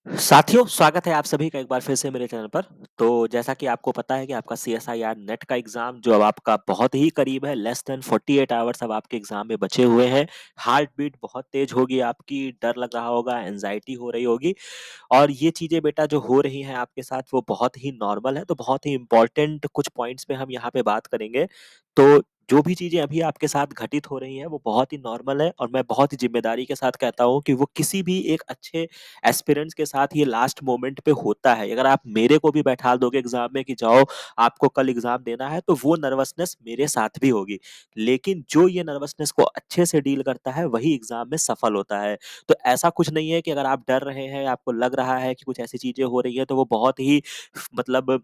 साथियों, स्वागत है आप सभी का एक बार फिर से मेरे चैनल पर। तो जैसा कि आपको पता है कि आपका सीएसआईआर नेट का एग्ज़ाम जो अब आपका बहुत ही करीब है, लेस देन 48 आवर्स अब आपके एग्ज़ाम में बचे हुए हैं। हार्ट बीट बहुत तेज़ होगी आपकी, डर लग रहा होगा, एंग्ज़ायटी हो रही होगी और ये चीज़ें बेटा जो हो रही हैं आपके साथ वो बहुत ही नॉर्मल है। तो बहुत ही इम्पोर्टेंट कुछ पॉइंट्स पे हम यहाँ पे बात करेंगे। तो जो भी चीज़ें अभी आपके साथ घटित हो रही हैं वो बहुत ही नॉर्मल है और मैं बहुत ही ज़िम्मेदारी के साथ कहता हूँ कि वो किसी भी एक अच्छे एस्पिरेंट्स के साथ ये लास्ट मोमेंट पे होता है। अगर आप मेरे को भी बैठा दोगे एग्ज़ाम में कि जाओ आपको कल एग्ज़ाम देना है तो वो नर्वसनेस मेरे साथ भी होगी। लेकिन जो ये नर्वसनेस को अच्छे से डील करता है वही एग्ज़ाम में सफल होता है। तो ऐसा कुछ नहीं है कि अगर आप डर रहे हैं, आपको लग रहा है कि कुछ ऐसी चीज़ें हो रही हैं तो वो बहुत ही मतलब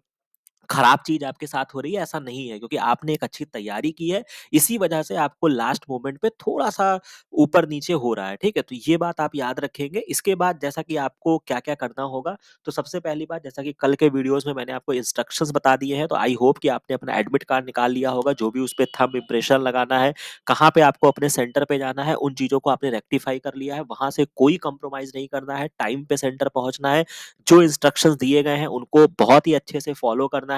खराब चीज़ आपके साथ हो रही है, ऐसा नहीं है क्योंकि आपने एक अच्छी तैयारी की है, इसी वजह से आपको लास्ट मोमेंट पे थोड़ा-सा ऊपर-नीचे हो रहा है, ठीक है? तो ये बात आप याद रखेंगे। इसके बाद जैसा कि आपको क्या-क्या करना होगा, तो सबसे पहली बात जैसा कि कल के वीडियोज़ में मैंने आपको इंस्ट्रक्शंस बता दिए हैं, तो आई होप कि आपने अपना एडमिट कार्ड निकाल लिया होगा, जो भी उसपे थंब इम्प्रेशन लगाना है, कहाँ पे आपको अपने सेंटर पे जाना है, उन चीज़ों को आपने रेक्टिफाई कर लिया है, वहाँ से कोई कॉम्प्रोमाइज़ नहीं करना है, टाइम पे सेंटर पहुँचना है, जो इंस्ट्रक्शंस दिए गए हैं, उनको बहुत ही अच्छे से फॉलो करना है।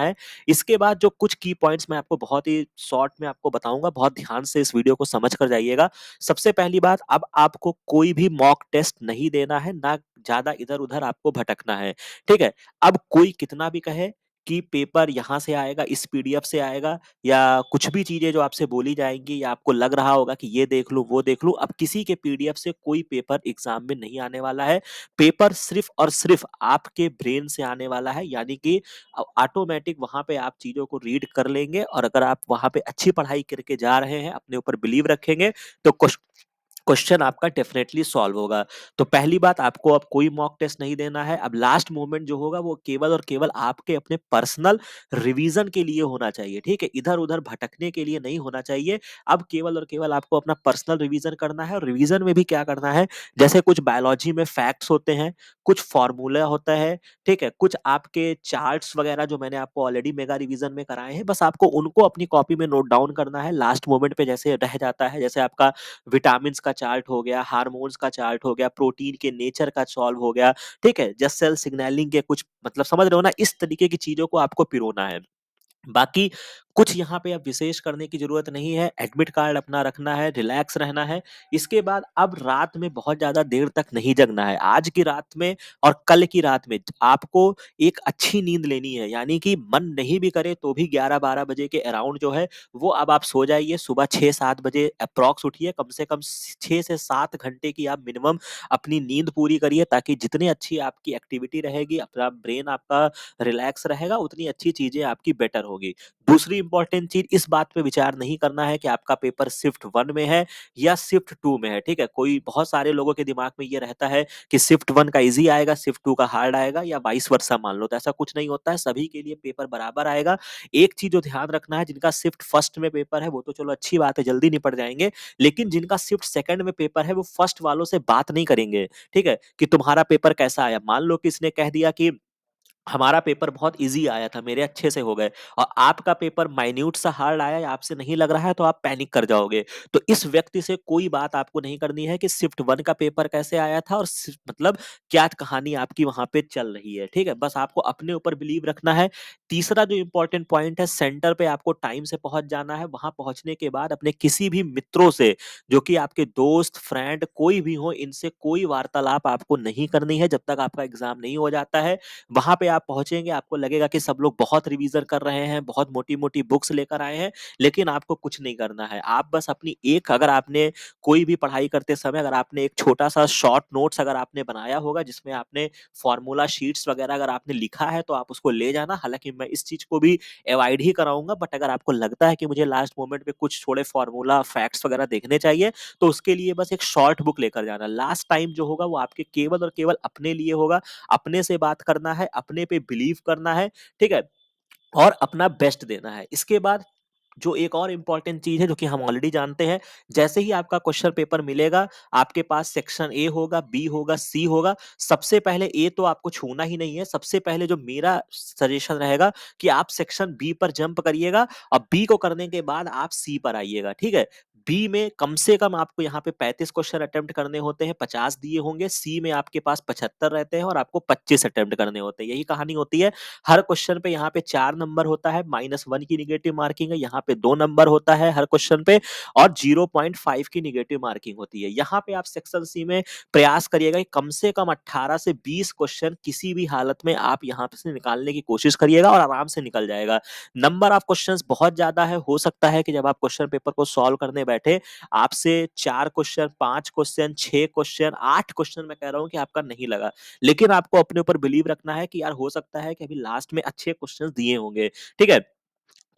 इसके बाद जो कुछ की पॉइंट्स मैं आपको बहुत ही शॉर्ट में आपको बताऊँगा, बहुत ध्यान से इस वीडियो को समझ कर जाइएगा। सबसे पहली बात, अब आपको कोई भी मॉक टेस्ट नहीं देना है, ना ज़्यादा इधर-उधर आपको भटकना है, ठीक है? अब कोई कितना भी कहे कि पेपर यहाँ से आएगा, इस पीडीएफ से आएगा या कुछ भी चीज़ें जो आपसे बोली जाएँगी या आपको लग रहा होगा कि ये देख लूँ, वो देख लूँ, अब किसी के पीडीएफ से कोई पेपर एग्ज़ाम में नहीं आने वाला है। पेपर सिर्फ़ और सिर्फ़ आपके ब्रेन से आने वाला है, यानी कि ऑटोमेटिक वहाँ पे आप चीज़ों को रीड कर लेंगे और अगर आप वहाँ पे अच्छी पढ़ाई करके जा रहे हैं, अपने ऊपर बिलीव रखेंगे, तो क्वेश्चन आपका डेफिनेटली सॉल्व होगा। तो पहली बात, आपको अब कोई मॉक टेस्ट नहीं देना है। अब लास्ट मोमेंट जो होगा वो केवल और केवल आपके अपने पर्सनल रिवीजन के लिए होना चाहिए, ठीक है? इधर-उधर भटकने के लिए नहीं होना चाहिए। अब केवल और केवल आपको अपना पर्सनल रिवीजन करना है और रिवीजन में भी क्या करना है, जैसे कुछ बायोलॉजी में फैक्ट्स होते हैं, कुछ फार्मूला होता है, ठीक है? कुछ आपके चार्ट्स वगैरह जो मैंने आपको ऑलरेडी मेगा रिवीजन में कराए हैं, बस आपको उनको अपनी कॉपी में नोट डाउन करना है। लास्ट मोमेंट पे जैसे रह जाता है, जैसे आपका विटामिन्स का चार्ट हो गया, हार्मोन्स का चार्ट हो गया, प्रोटीन के नेचर का सॉल्व हो गया, ठीक है? जस्ट सेल सिग्नलिंग के कुछ मतलब समझ रहे हो ना, इस तरीके की चीज़ों को आपको पिरोना है। बाकी कुछ यहाँ पे अब विशेष करने की ज़रूरत नहीं है, एडमिट कार्ड अपना रखना है, रिलैक्स रहना है। इसके बाद अब रात में बहुत ज़्यादा देर तक नहीं जगना है। आज की रात में और कल की रात में आपको एक अच्छी नींद लेनी है, यानी कि मन नहीं भी करे तो भी 11-12 बजे के अराउंड जो है, वो अब आप सो जाइए। सुबह 6-7 बजे एप्रॉक्स उठिए, कम से कम 6 से 7 घंटे की आप मिनिमम अपनी नींद पूरी करिए, ताकि जितनी अच्छी आपकी एक्टिविटी रहेगी, अपना ब्रेन आपका रिलैक्स रहेगा, उतनी अच्छी चीज़ें आपकी बेटर होगी। दूसरी इम्पोर्टेंट चीज़, इस बात पे विचार नहीं करना है कि आपका पेपर शिफ्ट 1 में है या शिफ्ट 2 में है, ठीक है? कोई बहुत सारे लोगों के दिमाग में ये रहता है कि शिफ्ट 1 का ईज़ी आएगा, शिफ्ट 2 का हार्ड आएगा या वाइस वर्सा मान लो, तो ऐसा कुछ नहीं होता है, सभी के लिए पेपर बराबर आएगा। एक चीज़ जो ध्यान रखना है, जिनका शिफ्ट फर्स्ट में पेपर है, वो तो चलो अच्छी बात है, जल्दी निपट जाएँगे, लेकिन जिनका शिफ्ट सेकंड में पेपर है, वो फर्स्ट वालों से बात नहीं करेंगे, ठीक है? कि तुम्हारा पेपर कैसा आया? मान लो किसी ने कह दिया कि हमारा पेपर बहुत ईज़ी आया था, मेरे अच्छे से हो गए और आपका पेपर माइन्यूट सा हार्ड आया या आपसे नहीं लग रहा है, तो आप पैनिक कर जाओगे। तो इस व्यक्ति से कोई बात आपको नहीं करनी है कि शिफ्ट 1 का पेपर कैसे आया था और मतलब क्या कहानी आपकी वहाँ पे चल रही है, ठीक है? बस आपको अपने ऊपर बिलीव रखना है। तीसरा जो इम्पोर्टेंट पॉइंट है, सेंटर पे आपको टाइम से पहुँच जाना है। वहाँ पहुँचने के बाद अपने किसी भी मित्रों से, जो कि आपके दोस्त, फ्रेंड कोई भी हो, इनसे कोई वार्तालाप आपको नहीं करनी है, जब तक आपका एग्ज़ाम नहीं हो जाता है। वहाँ पे आप पहुँचेंगे, आपको लगेगा कि सब लोग बहुत रिवीज़न कर रहे हैं, बहुत मोटी-मोटी बुक्स लेकर आए हैं, लेकिन आपको कुछ नहीं करना है। आप बस अपनी एक, अगर आपने कोई भी पढ़ाई करते समय अगर आपने एक छोटा-सा शॉर्ट नोट्स अगर आपने बनाया होगा, जिसमें आपने फ़ॉर्मूला शीट्स वगैरह अगर आपने लिखा है, तो आप उसको ले जाना। हालाँकि मैं इस चीज़ को भी अवॉइड ही कराऊँगा, बट अगर आपको लगता है कि मुझे लास्ट मोमेंट पे कुछ थोड़े फ़ॉर्मूला, फैक्ट्स वगैरह देखने चाहिए, तो उसके लिए बस एक शॉर्ट बुक लेकर जाना। लास्ट टाइम जो होगा, वो आपके केवल और केवल अपने लिए होगा। अपने से बात करना है, अपने पे बिलीव करना है, ठीक है? और अपना बेस्ट देना है। इसके बाद जो एक और इम्पोर्टेंट चीज़ है, जो कि हम ऑलरेडी जानते हैं, जैसे ही आपका क्वेश्चन पेपर मिलेगा, आपके पास सेक्शन ए होगा, बी होगा, सी होगा। सबसे पहले ए तो आपको छूना ही नहीं है। सबसे पहले जो मेरा सजेशन रहेगा कि आप सेक्शन बी पर जंप करिएगा और बी को करने के बाद आप सी पर आइएगा, ठीक है? बी में कम से कम आपको यहाँ पे 35 क्वेश्चन अटेम्प्ट करने होते हैं, 50 दिए होंगे। सी में आपके पास 75 रहते हैं और आपको 25 अटेम्प्ट करने होते हैं। यही कहानी होती है। हर क्वेश्चन पे यहाँ पे 4 नंबर होता है, -1 की नेगेटिव मार्किंग है। यहाँ पे 2 नंबर होता है हर क्वेश्चन पे और 0.5 की नेगेटिव मार्किंग होती है। यहाँ पे आप सेक्शन सी में प्रयास करिएगा कि कम से कम 18 से 20 क्वेश्चन किसी भी हालत में आप यहाँ से निकालने की कोशिश करिएगा और आराम से निकल जाएगा। नंबर ऑफ क्वेश्चंस बहुत ज़्यादा है, हो सकता है कि जब आप क्वेश्चन पेपर को सॉल्व करने बैठे, आपसे 4 क्वेश्चन, 5 क्वेश्चन, 6 क्वेश्चन, 8 क्वेश्चन मैं कह रहा हूँ कि आपका नहीं लगा। लेकिन आपको अपने ऊपर बिलीव रखना है कि यार हो सकता है कि अभी लास्ट में अच्छे क्वेश्चंस दिए होंगे, ठीक है?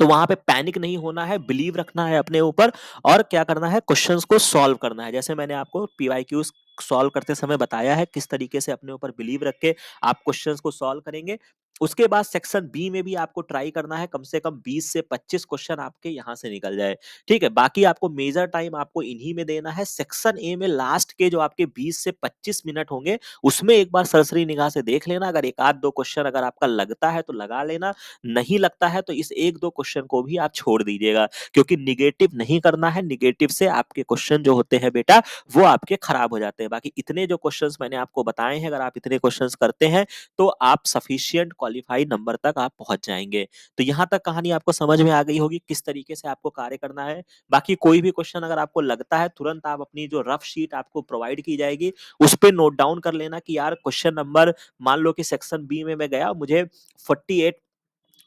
तो वहाँ पे पैनिक नहीं होना है, बिलीव रखना है अपने ऊपर और क्या करना है क्वेश्चंस को सॉल्व करना है। जैसे मैंने आपको पीवाईक्यूज़ सॉल्व करते समय बताया है किस तरीके से अपने ऊपर बिलीव रख के आप क्वेश्चंस को सॉल्व करेंगे। उसके बाद सेक्शन बी में भी आपको ट्राई करना है कम से कम 20 से 25 क्वेश्चन आपके यहाँ से निकल जाए, ठीक है? बाकी आपको मेजर टाइम आपको इन्हीं में देना है। सेक्शन ए में लास्ट के जो आपके 20 से 25 मिनट होंगे, उसमें एक बार सरसरी निगाह से देख लेना। अगर 1 आध 2 क्वेश्चन अगर आपका लगता है तो लगा लेना, नहीं लगता है तो इस 1-2 क्वेश्चन को भी आप छोड़ दीजिएगा क्योंकि नेगेटिव नहीं करना है, नेगेटिव से आपके क्वेश्चन जो होते हैं बेटा वो आपके खराब हो जाते हैं। बाकी इतने जो क्वेश्चंस मैंने आपको बताए हैं अगर आप इतने क्वेश्चंस करते हैं तो आप सफिशिएंट क्वालीफाई नंबर तक आप पहुंच जाएंगे। तो यहाँ तक कहानी आपको समझ में आ गई होगी किस तरीके से आपको कार्य करना है। बाकी कोई भी क्वेश्चन अगर आपको लगता है तुरंत आप अपनी जो रफ शीट आपको प्रोवाइड की जाएगी उस पे नोट डाउन कर लेना कि यार क्वेश्चन नंबर मान लो कि सेक्शन बी में मैं गया मुझे 48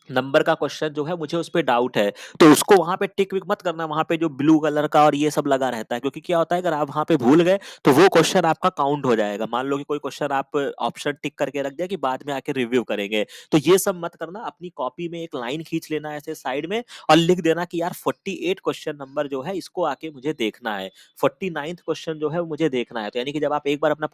नंबर का क्वेश्चन जो है मुझे उस पे डाउट है, तो उसको वहाँ पे टिक विक मत करना, वहाँ पे जो ब्लू कलर का और ये सब लगा रहता है क्योंकि क्या होता है अगर आप वहाँ पे भूल गए तो वो क्वेश्चन आपका काउंट हो जाएगा। मान लो कि कोई क्वेश्चन आप ऑप्शन टिक करके रख दिया कि बाद में आके रिव्यू करेंगे, तो ये सब मत करना। अपनी कॉपी में एक लाइन खींच लेना ऐसे साइड में और लिख देना कि यार 48 क्वेश्चन नंबर जो है इसको आके मुझे देखना है, 49th क्वेश्चन जो है वो मुझे देखना है। तो यानी कि जब आप एक बार अपना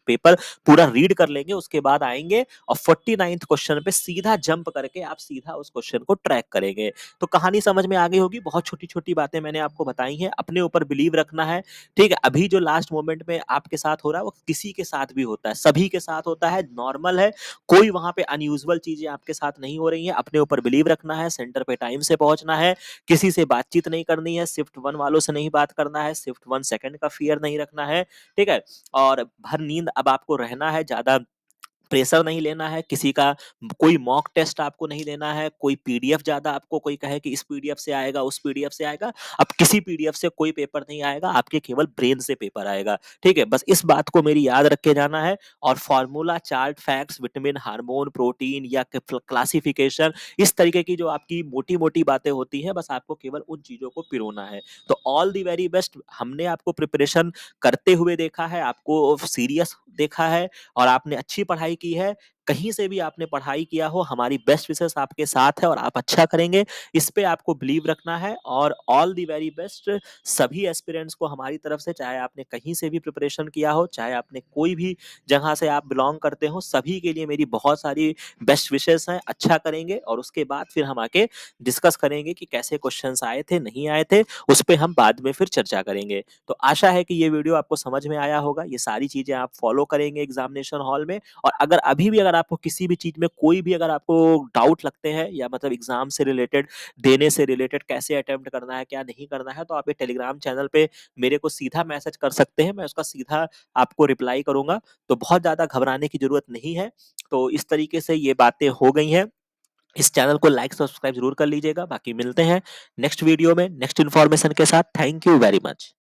पेपर पूरा रीड कर लेंगे उसके बाद आएँगे और 49th क्वेश्चन पे सीधा जंप करके आप सीधा उस क्वेश्चन को ट्रैक करेंगे। तो कहानी समझ में आ गई होगी, बहुत छोटी-छोटी बातें मैंने आपको बताई हैं, अपने ऊपर बिलीव रखना है, ठीक है? अभी जो लास्ट मोमेंट में आपके साथ हो रहा है वो किसी के साथ भी होता है, सभी के साथ होता है, नॉर्मल है, कोई वहाँ पे अनयूजुअल चीज़ें आपके साथ नहीं हो रही हैं, अपने ऊपर बिलीव रखना है, सेंटर पे टाइम से पहुँचना है, किसी से बातचीत नहीं करनी है, शिफ्ट 1 वालों से नहीं बात करना है, शिफ्ट 1 सेकंड का फ़ियर नहीं रखना है, ठीक है? और भर नींद अब आपको रहना है, ज़्यादा प्रेशर नहीं लेना है किसी का, कोई मॉक टेस्ट आपको नहीं लेना है, कोई पीडीएफ ज़्यादा आपको कोई कहे कि इस पीडीएफ से आएगा, उस पीडीएफ से आएगा, अब किसी पीडीएफ से कोई पेपर नहीं आएगा, आपके केवल ब्रेन से पेपर आएगा, ठीक है? बस इस बात को मेरी याद रख के जाना है और formula, chart, facts, vitamin, hormone, protein या क्लासिफिकेशन इस तरीके की जो आपकी मोटी-मोटी बातें होती हैं, बस आपको केवल उन चीज़ों को पिरोना है। तो ऑल द वेरी बेस्ट। हमने आपको प्रिपरेशन करते हुए देखा है, आपको सीरियस देखा है और आपने अच्छी पढ़ाई की है। कहीं से भी आपने पढ़ाई किया हो, हमारी बेस्ट विशेस आपके साथ है और आप अच्छा करेंगे। इस पे आपको बिलीव रखना है और ऑल द वेरी बेस्ट सभी एस्पिरेंट्स को हमारी तरफ से, चाहे आपने कहीं से भी प्रिपरेशन किया हो, चाहे आपने कोई भी जगह से आप बिलॉन्ग करते हो, सभी के लिए मेरी बहुत सारी बेस्ट विशेस हैं। अच्छा करेंगे और उसके बाद फिर हम आके डिस्कस करेंगे कि कैसे क्वेश्चंस आए थे, नहीं आए थे, उस पे हम बाद में फिर चर्चा करेंगे। तो आशा है कि ये वीडियो आपको समझ में आया होगा। ये सारी चीज़ें आप फॉलो करेंगे एग्ज़ामिनेशन हॉल में और अगर अभी भी अगर आपको किसी भी चीज़ में कोई भी अगर आपको डाउट लगते हैं या मतलब एग्ज़ाम से रिलेटेड, देने से रिलेटेड कैसे अटेम्प्ट करना है, क्या नहीं करना है, तो आप ये टेलीग्राम चैनल पे मेरे को सीधा मैसेज कर सकते हैं। मैं उसका सीधा आपको रिप्लाई करूँगा। तो बहुत ज़्यादा घबराने की ज़रूरत नहीं है। तो इस तरीके से ये बातें हो गई हैं। इस चैनल को लाइक, सब्सक्राइब ज़रूर कर लीजिएगा। बाकी मिलते हैं नेक्स्ट वीडियो में, नेक्स्ट इन्फॉर्मेशन के साथ। Thank you very much.